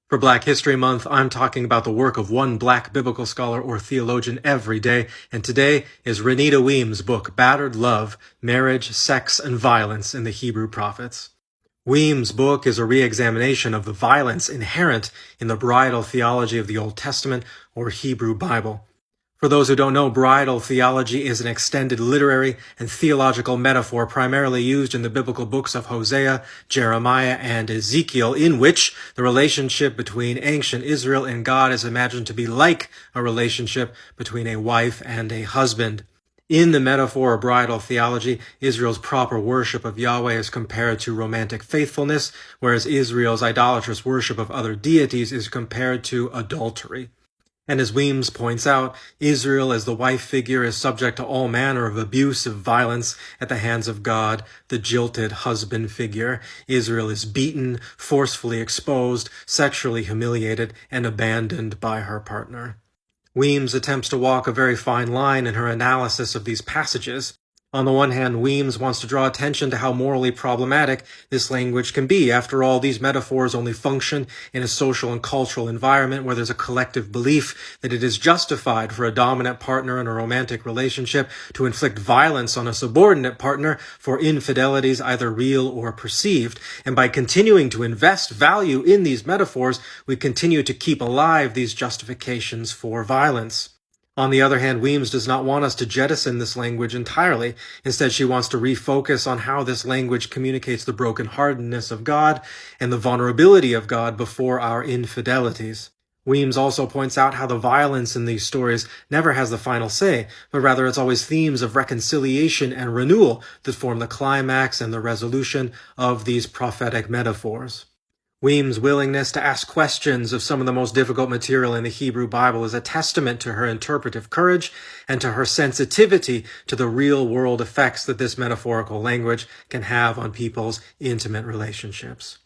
For Black History Month, I'm talking about the work of one black biblical scholar or theologian every day, and today is Renita Weems' book, Battered Love, Marriage, Sex, and Violence in the Hebrew Prophets. Weems' book is a re-examination of the violence inherent in the bridal theology of the Old Testament or Hebrew Bible. For those who don't know, bridal theology is an extended literary and theological metaphor primarily used in the biblical books of Hosea, Jeremiah, and Ezekiel, in which the relationship between ancient Israel and God is imagined to be like a relationship between a wife and a husband. In the metaphor of bridal theology, Israel's proper worship of Yahweh is compared to romantic faithfulness, whereas Israel's idolatrous worship of other deities is compared to adultery. And as Weems points out, Israel as the wife figure is subject to all manner of abusive violence at the hands of God, the jilted husband figure. Israel is beaten, forcefully exposed, sexually humiliated, and abandoned by her partner. Weems attempts to walk a very fine line in her analysis of these passages. On the one hand, Weems wants to draw attention to how morally problematic this language can be. After all, these metaphors only function in a social and cultural environment where there's a collective belief that it is justified for a dominant partner in a romantic relationship to inflict violence on a subordinate partner for infidelities either real or perceived. And by continuing to invest value in these metaphors, we continue to keep alive these justifications for violence. On the other hand, Weems does not want us to jettison this language entirely. Instead, she wants to refocus on how this language communicates the brokenheartedness of God and the vulnerability of God before our infidelities. Weems also points out how the violence in these stories never has the final say, but rather it's always themes of reconciliation and renewal that form the climax and the resolution of these prophetic metaphors. Weems' willingness to ask questions of some of the most difficult material in the Hebrew Bible is a testament to her interpretive courage and to her sensitivity to the real-world effects that this metaphorical language can have on people's intimate relationships.